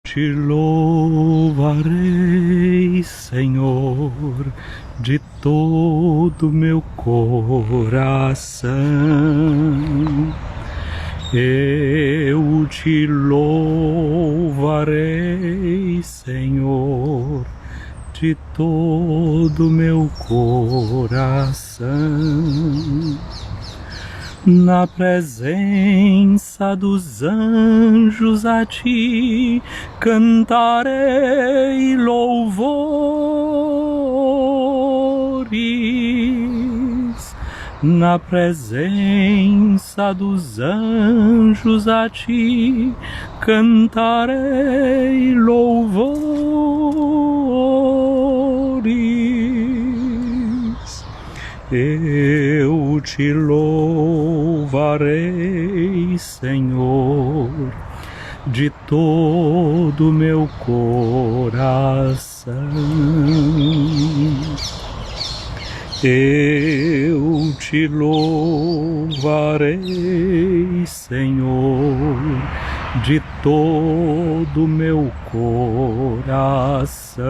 te louvarei, Senhor, de todo meu coração. Eu te louvarei, Senhor, de todo meu coração. Na presença dos anjos a ti cantarei louvores. Na presença dos anjos a ti cantarei louvores. Eu te louvarei, Senhor, de todo meu coração. Eu te louvarei, Senhor, de todo meu coração.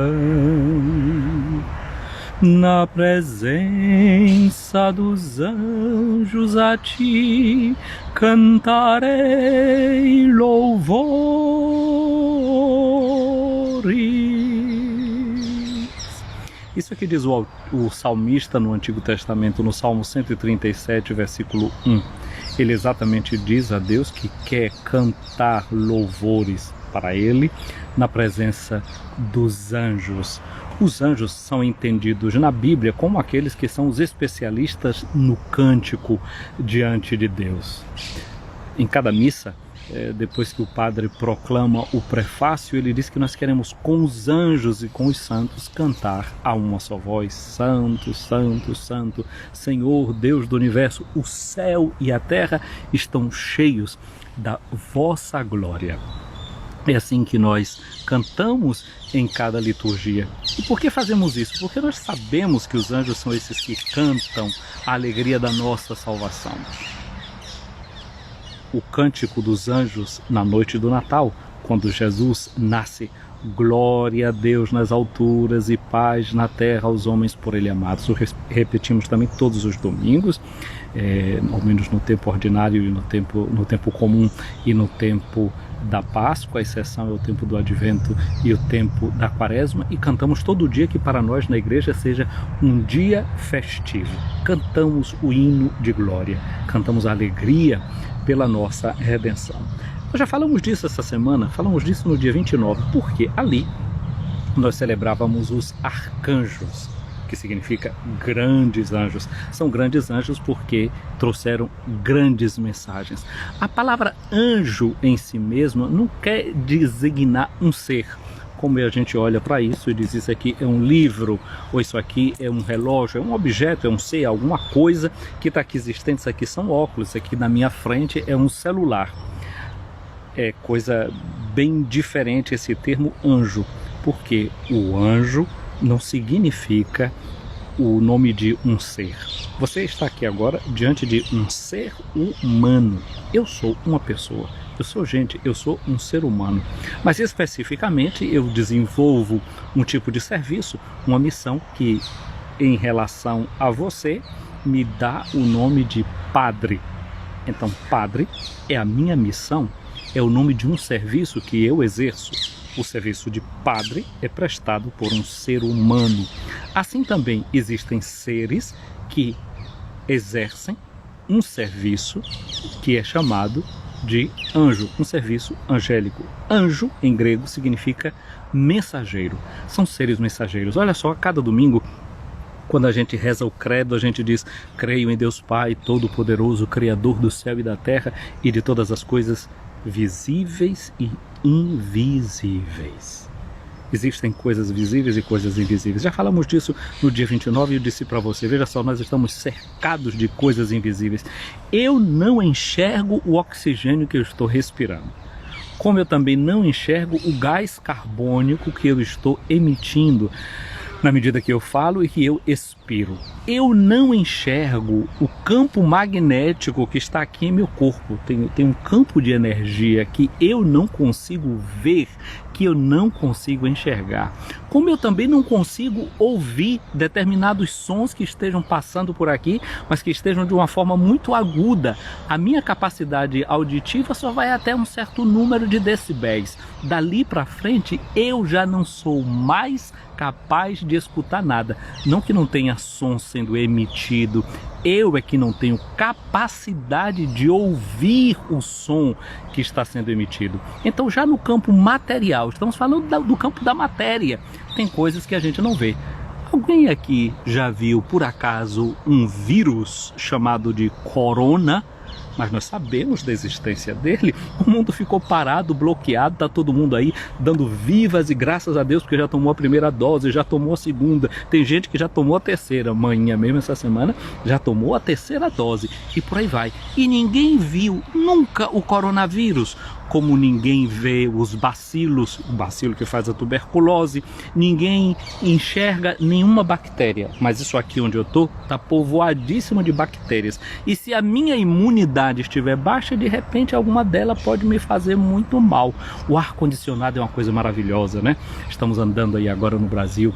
Na presença dos anjos a ti cantarei louvores. Isso aqui diz o salmista no Antigo Testamento, no Salmo 137, versículo 1. Ele exatamente diz a Deus que quer cantar louvores para Ele na presença dos anjos. Os anjos são entendidos na Bíblia como aqueles que são os especialistas no cântico diante de Deus. Em cada missa, depois que o padre proclama o prefácio, ele diz que nós queremos com os anjos e com os santos cantar a uma só voz: Santo, Santo, Santo, Senhor Deus do Universo, o céu e a terra estão cheios da vossa glória. É assim que nós cantamos em cada liturgia. E por que fazemos isso? Porque nós sabemos que os anjos são esses que cantam a alegria da nossa salvação. O cântico dos anjos na noite do Natal, quando Jesus nasce: glória a Deus nas alturas e paz na terra aos homens por Ele amados. O repetimos também todos os domingos, ao menos no tempo ordinário e no tempo comum e no tempo da Páscoa. A exceção é o tempo do Advento e o tempo da Quaresma, e cantamos todo dia que para nós na igreja seja um dia festivo. Cantamos o hino de glória, cantamos a alegria pela nossa redenção. Nós já falamos disso essa semana, falamos disso no dia 29, porque ali nós celebrávamos os arcanjos, que significa grandes anjos. São grandes anjos porque trouxeram grandes mensagens. A palavra anjo em si mesma não quer designar um ser. Como a gente olha para isso e diz: isso aqui é um livro, ou isso aqui é um relógio, é um objeto, é um ser, alguma coisa que está aqui existente. Isso aqui são óculos, isso aqui na minha frente é um celular. É coisa bem diferente esse termo anjo, porque o anjo não significa o nome de um ser. Você está aqui agora diante de um ser humano. Eu sou uma pessoa, eu sou gente, eu sou um ser humano. Mas especificamente eu desenvolvo um tipo de serviço, uma missão que, em relação a você, me dá o nome de padre. Então, padre é a minha missão, é o nome de um serviço que eu exerço. O serviço de padre é prestado por um ser humano. Assim também existem seres que exercem um serviço que é chamado de anjo, um serviço angélico. Anjo, em grego, significa mensageiro. São seres mensageiros. Olha só, a cada domingo, quando a gente reza o credo, a gente diz: creio em Deus Pai Todo-Poderoso, Criador do céu e da terra e de todas as coisas visíveis e invisíveis. Existem coisas visíveis e coisas invisíveis. Já falamos disso no dia 29 e eu disse para você: veja só, nós estamos cercados de coisas invisíveis. Eu não enxergo o oxigênio que eu estou respirando, como eu também não enxergo o gás carbônico que eu estou emitindo. na medida que eu falo e que eu expiro. Eu não enxergo o campo magnético que está aqui em meu corpo. Tem um campo de energia que eu não consigo ver, que eu não consigo enxergar. Como eu também não consigo ouvir determinados sons que estejam passando por aqui, mas que estejam de uma forma muito aguda. A minha capacidade auditiva só vai até um certo número de decibéis. Dali para frente, eu já não sou mais capaz de escutar nada. Não que não tenha som sendo emitido, eu é que não tenho capacidade de ouvir o som que está sendo emitido. Então, já no campo material, estamos falando do campo da matéria, tem coisas que a gente não vê. Alguém aqui já viu, por acaso, um vírus chamado de corona? Mas nós sabemos da existência dele. O mundo ficou parado, bloqueado, está todo mundo aí dando vivas e graças a Deus porque já tomou a primeira dose, já tomou a segunda. Tem gente que já tomou a terceira, amanhã mesmo essa semana, já tomou a terceira dose e por aí vai. E ninguém viu nunca o coronavírus, como ninguém vê os bacilos, o bacilo que faz a tuberculose, ninguém enxerga nenhuma bactéria. Mas isso aqui onde eu estou está povoadíssimo de bactérias. E se a minha imunidade estiver baixa, de repente alguma delas pode me fazer muito mal. O ar-condicionado é uma coisa maravilhosa, né? Estamos andando aí agora no Brasil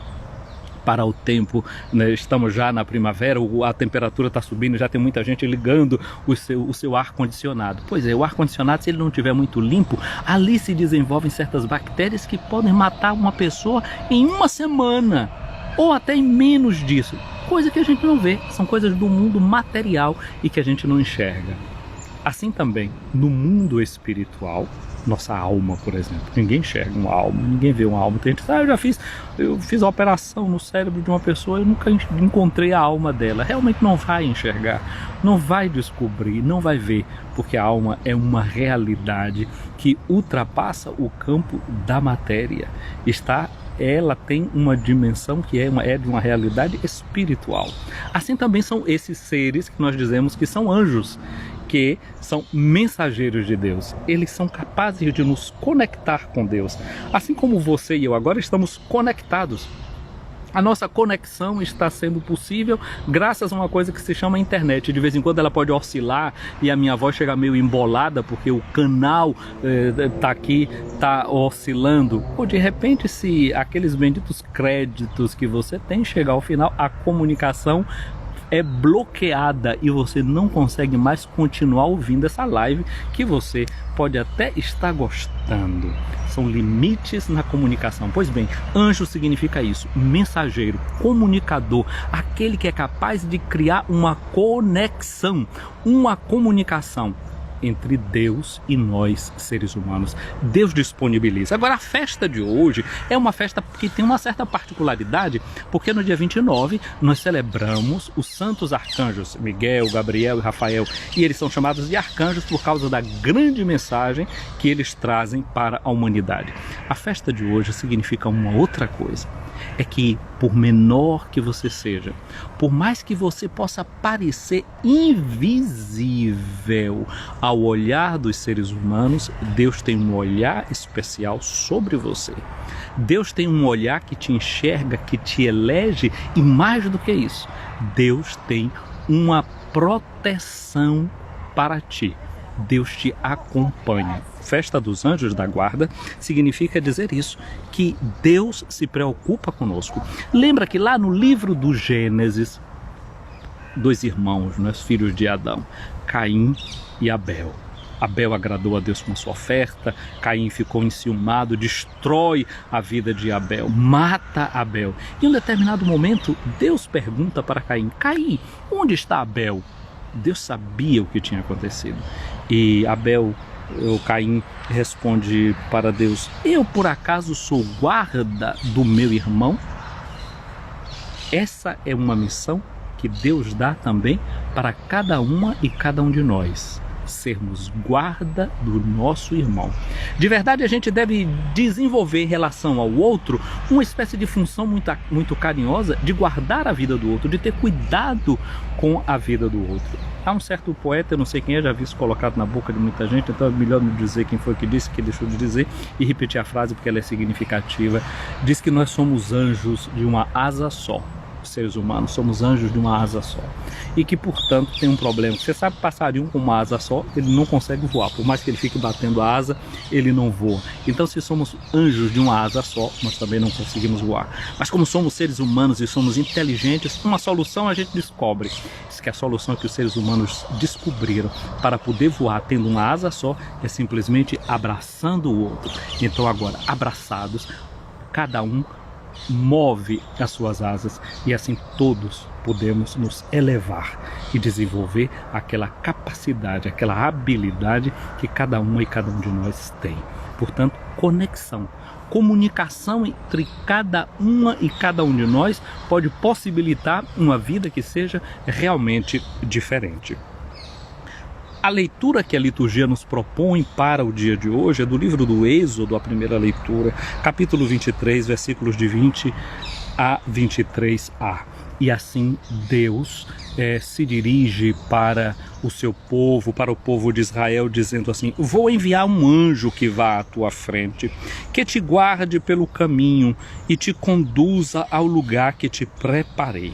para o tempo, né? Estamos já na primavera, a temperatura está subindo, já tem muita gente ligando o seu ar-condicionado. Pois é, o ar-condicionado, se ele não estiver muito limpo, ali se desenvolvem certas bactérias que podem matar uma pessoa em uma semana, ou até em menos disso. Coisa que a gente não vê, são coisas do mundo material e que a gente não enxerga. Assim também, no mundo espiritual, nossa alma, por exemplo. Ninguém enxerga uma alma, ninguém vê uma alma. Tem gente que eu fiz a operação no cérebro de uma pessoa e nunca encontrei a alma dela. Realmente não vai enxergar, não vai descobrir, não vai ver, porque a alma é uma realidade que ultrapassa o campo da matéria. Ela tem uma dimensão que é de uma realidade espiritual. Assim também são esses seres que nós dizemos que são anjos, que são mensageiros de Deus. Eles são capazes de nos conectar com Deus. Assim como você e eu agora estamos conectados. A nossa conexão está sendo possível graças a uma coisa que se chama internet. De vez em quando ela pode oscilar e a minha voz chega meio embolada porque o canal está oscilando. Ou de repente, se aqueles benditos créditos que você tem chegar ao final, a comunicação é bloqueada e você não consegue mais continuar ouvindo essa live que você pode até estar gostando. São limites na comunicação. Pois bem, anjo significa isso, mensageiro, comunicador, aquele que é capaz de criar uma conexão, uma comunicação entre Deus e nós, seres humanos. Deus disponibiliza. Agora, a festa de hoje é uma festa que tem uma certa particularidade, porque no dia 29 nós celebramos os santos arcanjos, Miguel, Gabriel e Rafael, e eles são chamados de arcanjos por causa da grande mensagem que eles trazem para a humanidade. A festa de hoje significa uma outra coisa. É que, por menor que você seja, por mais que você possa parecer invisível ao olhar dos seres humanos, Deus tem um olhar especial sobre você. Deus tem um olhar que te enxerga, que te elege, e mais do que isso, Deus tem uma proteção para ti. Deus te acompanha. Festa dos Anjos da Guarda significa dizer isso, que Deus se preocupa conosco. Lembra que lá no livro do Gênesis, dois irmãos, né, filhos de Adão, Caim e Abel. Abel agradou a Deus com sua oferta, Caim ficou enciumado, destrói a vida de Abel, mata Abel. Em um determinado momento, Deus pergunta para Caim: Caim, onde está Abel? Deus sabia o que tinha acontecido. E Caim responde para Deus: eu por acaso sou guarda do meu irmão? Essa é uma missão que Deus dá também para cada uma e cada um de nós. Sermos guarda do nosso irmão. De verdade, a gente deve desenvolver em relação ao outro uma espécie de função muito carinhosa de guardar a vida do outro, de ter cuidado com a vida do outro. Há um certo poeta, eu não sei quem é, já vi isso colocado na boca de muita gente, então é melhor não dizer quem foi que disse, que deixou de dizer, e repetir a frase porque ela é significativa. Diz que nós somos anjos de uma asa só. Os seres humanos somos anjos de uma asa só, e que portanto tem um problema. Você sabe, passarinho com uma asa só, ele não consegue voar, por mais que ele fique batendo a asa, ele não voa. Então, se somos anjos de uma asa só, nós também não conseguimos voar. Mas como somos seres humanos e somos inteligentes, uma solução a gente descobre. Diz que a solução que os seres humanos descobriram para poder voar tendo uma asa só é simplesmente abraçando o outro. Então agora, abraçados, cada um move as suas asas, e assim todos podemos nos elevar e desenvolver aquela capacidade, aquela habilidade que cada uma e cada um de nós tem. Portanto, conexão, comunicação entre cada uma e cada um de nós pode possibilitar uma vida que seja realmente diferente. A leitura que a liturgia nos propõe para o dia de hoje é do livro do Êxodo, a primeira leitura, capítulo 23, versículos de 20 a 23a. E assim Deus se dirige para o seu povo, para o povo de Israel, dizendo assim: vou enviar um anjo que vá à tua frente, que te guarde pelo caminho e te conduza ao lugar que te preparei.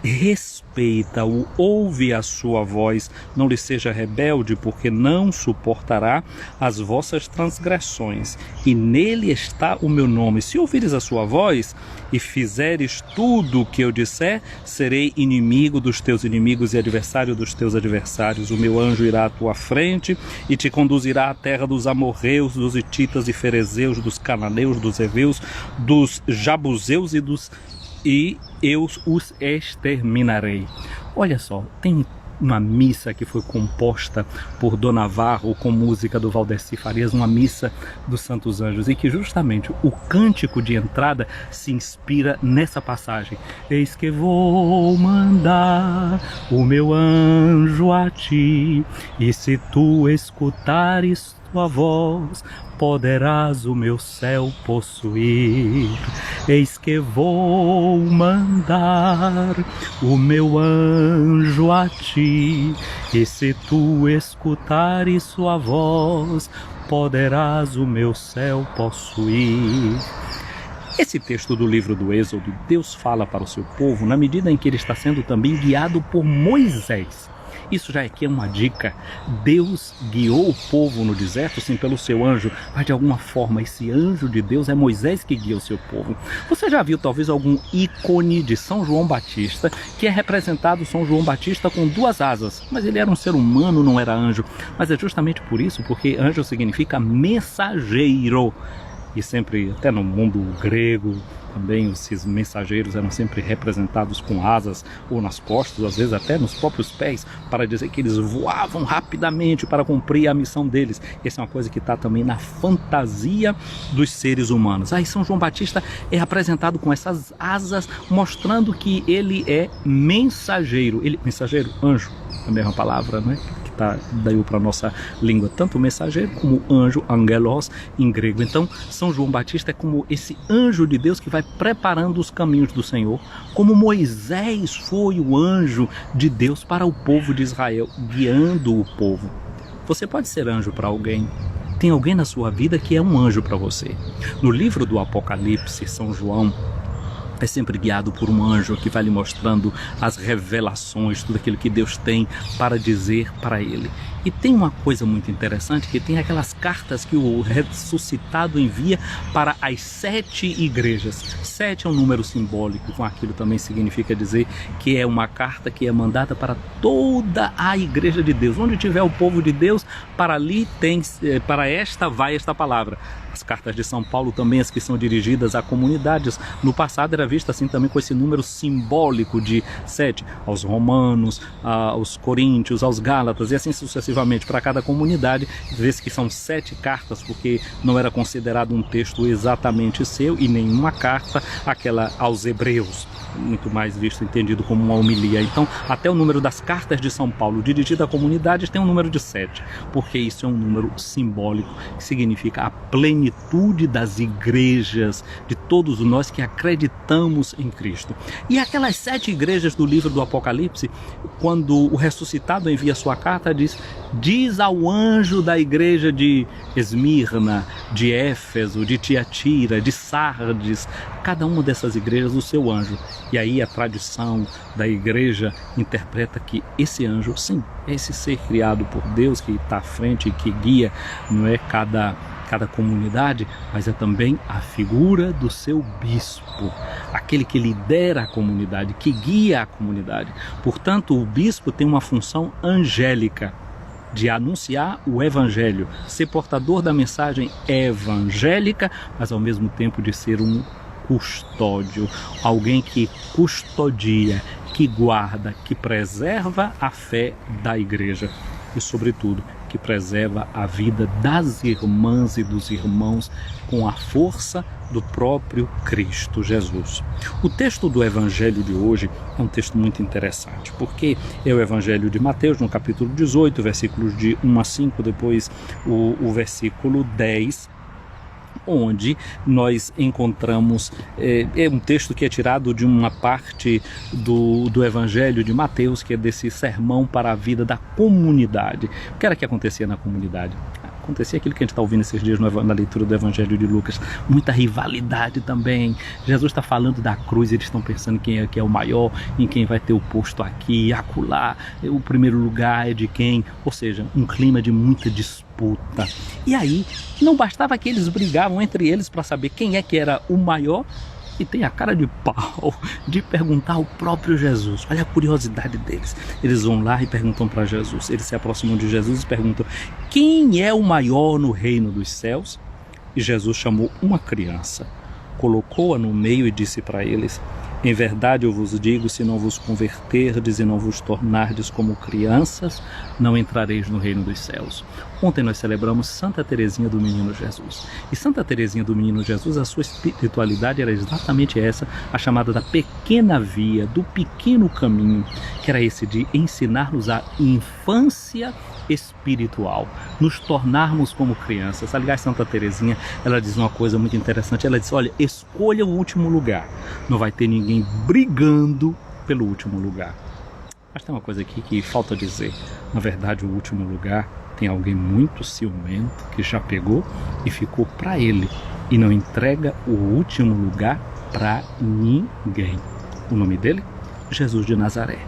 Respeita-o, ouve a sua voz, não lhe seja rebelde, porque não suportará as vossas transgressões, e nele está o meu nome. Se ouvires a sua voz e fizeres tudo o que eu disser, serei inimigo dos teus inimigos e adversário dos teus adversários. O meu anjo irá à tua frente e te conduzirá à terra dos amorreus, dos hititas e ferezeus, dos cananeus, dos heveus, dos jabuseus e eu os exterminarei. Olha só, tem uma missa que foi composta por Dona Navarro com música do Valdeci Farias, uma missa dos Santos Anjos, e que justamente o cântico de entrada se inspira nessa passagem. Eis que vou mandar o meu anjo a ti, e se tu escutares tua voz, poderás o meu céu possuir. Eis que vou mandar o meu anjo a ti, e se tu escutares sua voz, poderás o meu céu possuir. Esse texto do livro do Êxodo, Deus fala para o seu povo na medida em que ele está sendo também guiado por Moisés. Isso já aqui é uma dica. Deus guiou o povo no deserto, sim, pelo seu anjo, mas de alguma forma esse anjo de Deus é Moisés que guia o seu povo. Você já viu talvez algum ícone de São João Batista, que é representado São João Batista com duas asas, mas ele era um ser humano, não era anjo. Mas é justamente por isso, porque anjo significa mensageiro. E sempre, até no mundo grego, também esses mensageiros eram sempre representados com asas ou nas costas, às vezes até nos próprios pés, para dizer que eles voavam rapidamente para cumprir a missão deles. Essa é uma coisa que está também na fantasia dos seres humanos. Aí São João Batista é apresentado com essas asas, mostrando que ele é mensageiro. Mensageiro, anjo, a mesma palavra, né? Daí para a nossa língua, tanto mensageiro como anjo, angelos, em grego. Então, São João Batista é como esse anjo de Deus que vai preparando os caminhos do Senhor, como Moisés foi o anjo de Deus para o povo de Israel, guiando o povo. Você pode ser anjo para alguém. Tem alguém na sua vida que é um anjo para você. No livro do Apocalipse, São João é sempre guiado por um anjo que vai lhe mostrando as revelações, tudo aquilo que Deus tem para dizer para ele. E tem uma coisa muito interessante, que tem aquelas cartas que o ressuscitado envia para as 7 igrejas. 7 é um número simbólico, com aquilo também significa dizer que é uma carta que é mandada para toda a igreja de Deus. Onde tiver o povo de Deus, para ali tem, para esta vai esta palavra. As cartas de São Paulo também, as que são dirigidas a comunidades. No passado era vista assim também com esse número simbólico de 7, aos romanos, aos coríntios, aos gálatas e assim sucessivamente para cada comunidade. Vê-se que são 7 cartas, porque não era considerado um texto exatamente seu, e nenhuma carta aquela aos hebreus. muito mais visto, entendido como uma homilia. Então, até o número das cartas de São Paulo dirigidas a comunidades tem um número de 7, porque isso é um número simbólico, que significa a plenitude das igrejas, de todos nós que acreditamos em Cristo. E aquelas 7 igrejas do livro do Apocalipse, quando o ressuscitado envia sua carta, diz ao anjo da igreja de Esmirna, de Éfeso, de Tiatira, de Sardes, cada uma dessas igrejas o seu anjo. E aí a tradição da igreja interpreta que esse anjo, sim, é esse ser criado por Deus que está à frente e que guia, não é cada comunidade, mas é também a figura do seu bispo, aquele que lidera a comunidade, que guia a comunidade. Portanto, o bispo tem uma função angélica de anunciar o evangelho, ser portador da mensagem evangélica, mas ao mesmo tempo de ser um custódio, alguém que custodia, que guarda, que preserva a fé da igreja e, sobretudo, que preserva a vida das irmãs e dos irmãos com a força do próprio Cristo Jesus. O texto do Evangelho de hoje é um texto muito interessante, porque é o Evangelho de Mateus, no capítulo 18, versículos de 1 a 5, depois o versículo 10, onde nós encontramos, é um texto que é tirado de uma parte do Evangelho de Mateus, que é desse sermão para a vida da comunidade. O que era que acontecia na comunidade? Acontecia aquilo que a gente está ouvindo esses dias na leitura do Evangelho de Lucas, muita rivalidade também. Jesus está falando da cruz, eles estão pensando quem é que é o maior, em quem vai ter o posto aqui, acolá, o primeiro lugar é de quem, ou seja, um clima de muita disputa. E aí, não bastava que eles brigavam entre eles para saber quem é que era o maior, e tem a cara de pau de perguntar ao próprio Jesus. Olha a curiosidade deles. Eles vão lá e perguntam para Jesus. Eles se aproximam de Jesus e perguntam: quem é o maior no reino dos céus? E Jesus chamou uma criança, colocou-a no meio e disse para eles: em verdade eu vos digo, se não vos converterdes e não vos tornardes como crianças, não entrareis no reino dos céus. Ontem nós celebramos Santa Teresinha do Menino Jesus. E Santa Teresinha do Menino Jesus, a sua espiritualidade era exatamente essa, a chamada da pequena via, do pequeno caminho, que era esse de ensinar-nos a infância espiritual, nos tornarmos como crianças. Aliás, Santa Teresinha, ela diz uma coisa muito interessante, ela diz: olha, escolha o último lugar, não vai ter ninguém brigando pelo último lugar. Mas tem uma coisa aqui que falta dizer: na verdade, o último lugar tem alguém muito ciumento que já pegou e ficou para ele e não entrega o último lugar para ninguém. O nome dele? Jesus de Nazaré.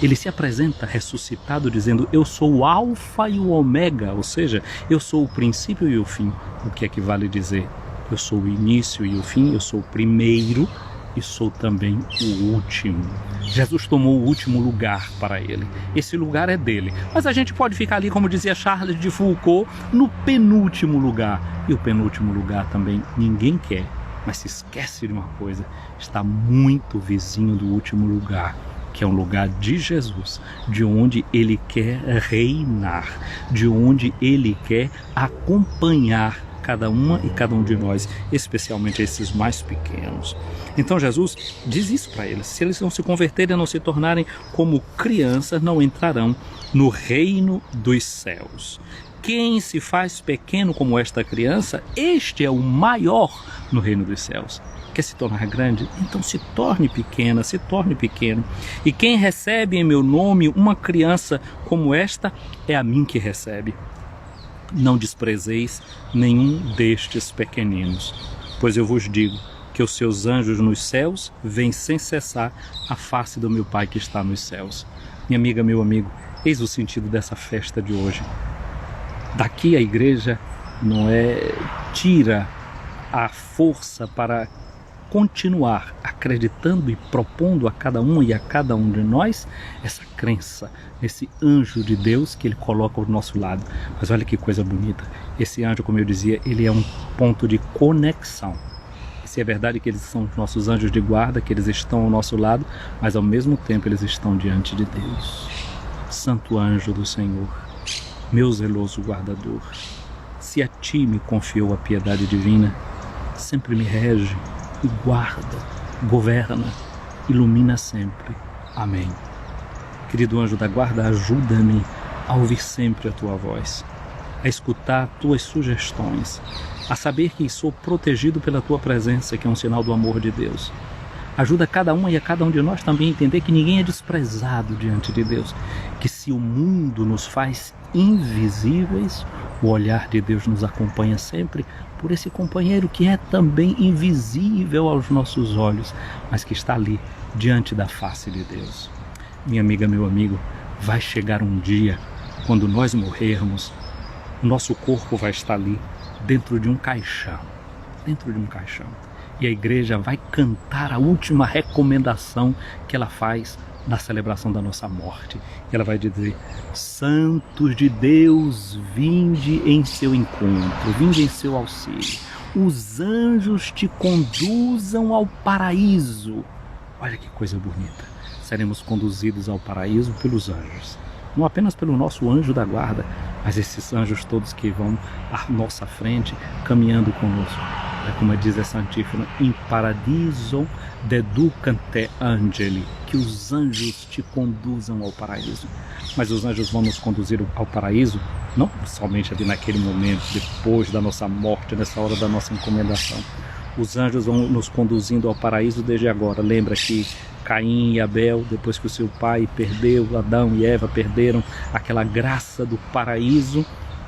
Ele se apresenta ressuscitado dizendo: eu sou o alfa e o ômega, ou seja, eu sou o princípio e o fim. O que é que vale dizer? Eu sou o início e o fim, eu sou o primeiro e sou também o último. Jesus tomou o último lugar para ele. Esse lugar é dele. Mas a gente pode ficar ali, como dizia Charles de Foucault, no penúltimo lugar. E o penúltimo lugar também ninguém quer. Mas se esquece de uma coisa: está muito vizinho do último lugar, que é um lugar de Jesus, de onde ele quer reinar, de onde ele quer acompanhar cada uma e cada um de nós, especialmente esses mais pequenos. Então Jesus diz isso para eles: se eles não se converterem, não se tornarem como crianças, não entrarão no reino dos céus. Quem se faz pequeno como esta criança, este é o maior no reino dos céus. Quer se tornar grande? Então se torne pequena, se torne pequeno. E quem recebe em meu nome uma criança como esta, é a mim que recebe. Não desprezeis nenhum destes pequeninos, pois eu vos digo que os seus anjos nos céus veem sem cessar a face do meu Pai que está nos céus. Minha amiga, meu amigo, eis o sentido dessa festa de hoje. Daqui a igreja não tira a força para continuar acreditando e propondo a cada uma e a cada um de nós essa crença, esse anjo de Deus que ele coloca ao nosso lado. Mas olha que coisa bonita, esse anjo, como eu dizia, ele é um ponto de conexão. Se é verdade que eles são os nossos anjos de guarda, que eles estão ao nosso lado, mas ao mesmo tempo eles estão diante de Deus. Santo anjo do Senhor, meu zeloso guardador, se a ti me confiou a piedade divina, sempre me rege e guarda, governa, ilumina sempre. Amém. Querido anjo da guarda, ajuda-me a ouvir sempre a tua voz, a escutar tuas sugestões, a saber que sou protegido pela tua presença, que é um sinal do amor de Deus. Ajuda cada uma e a cada um de nós também a entender que ninguém é desprezado diante de Deus, que se o mundo nos faz invisíveis, o olhar de Deus nos acompanha sempre por esse companheiro que é também invisível aos nossos olhos, mas que está ali diante da face de Deus. Minha amiga, meu amigo, vai chegar um dia quando nós morrermos, o nosso corpo vai estar ali dentro de um caixão, e a igreja vai cantar a última recomendação que ela faz na celebração da nossa morte. Ela vai dizer: santos de Deus, vinde em seu encontro, vinde em seu auxílio. Os anjos te conduzam ao paraíso. Olha que coisa bonita. Seremos conduzidos ao paraíso pelos anjos. Não apenas pelo nosso anjo da guarda, mas esses anjos todos que vão à nossa frente, caminhando conosco. É como diz essa antífona: in paradiso deducante angeli, que os anjos te conduzam ao paraíso. Mas os anjos vão nos conduzir ao paraíso não somente ali naquele momento, depois da nossa morte, nessa hora da nossa encomendação. Os anjos vão nos conduzindo ao paraíso desde agora. Lembra que Caim e Abel, depois que o seu pai perdeu, Adão e Eva perderam aquela graça do paraíso,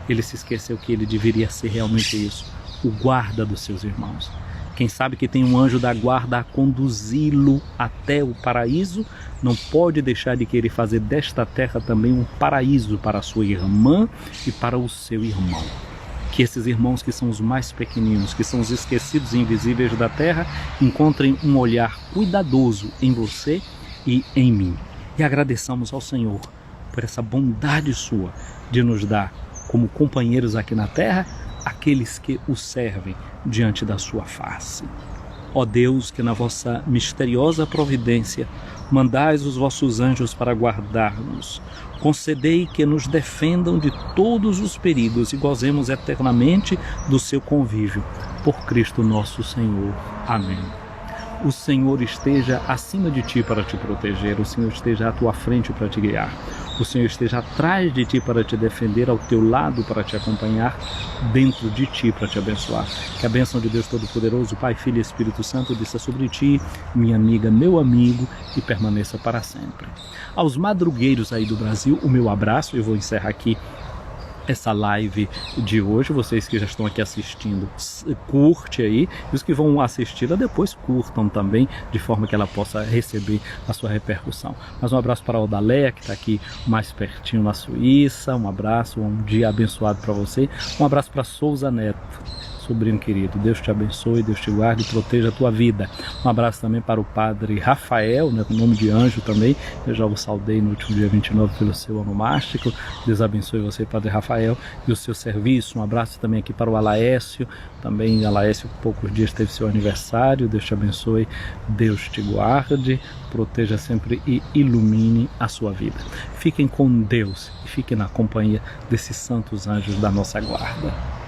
ele se esqueceu que ele deveria ser realmente isso, o guarda dos seus irmãos. Quem sabe que tem um anjo da guarda a conduzi-lo até o paraíso, não pode deixar de querer fazer desta terra também um paraíso para a sua irmã e para o seu irmão. Que esses irmãos que são os mais pequeninos, que são os esquecidos e invisíveis da terra, encontrem um olhar cuidadoso em você e em mim. E agradeçamos ao Senhor por essa bondade sua de nos dar como companheiros aqui na terra aqueles que o servem diante da sua face. Ó Deus, que na vossa misteriosa providência mandais os vossos anjos para guardar-nos, concedei que nos defendam de todos os perigos e gozemos eternamente do seu convívio. Por Cristo nosso Senhor. Amém. O Senhor esteja acima de ti para te proteger, o Senhor esteja à tua frente para te guiar, o Senhor esteja atrás de ti para te defender, ao teu lado para te acompanhar, dentro de ti para te abençoar. Que a bênção de Deus Todo-Poderoso, Pai, Filho e Espírito Santo, desça sobre ti, minha amiga, meu amigo, e permaneça para sempre. Aos madrugueiros aí do Brasil, o meu abraço. Eu vou encerrar aqui essa live de hoje. Vocês que já estão aqui assistindo, curte aí, e os que vão assistir depois curtam também, de forma que ela possa receber a sua repercussão. Mas um abraço para a Odaléia, que está aqui mais pertinho na Suíça. Um abraço, um dia abençoado para você. Um abraço para Souza Neto, sobrinho querido. Deus te abençoe, Deus te guarde e proteja a tua vida. Um abraço também para o padre Rafael, né, com nome de anjo também. Eu já o saudei no último dia 29 pelo seu onomástico. Deus abençoe você, padre Rafael, e o seu serviço. Um abraço também aqui para o Alaécio. Também Alaécio, poucos dias teve seu aniversário. Deus te abençoe, Deus te guarde, proteja sempre e ilumine a sua vida. Fiquem com Deus e fiquem na companhia desses santos anjos da nossa guarda.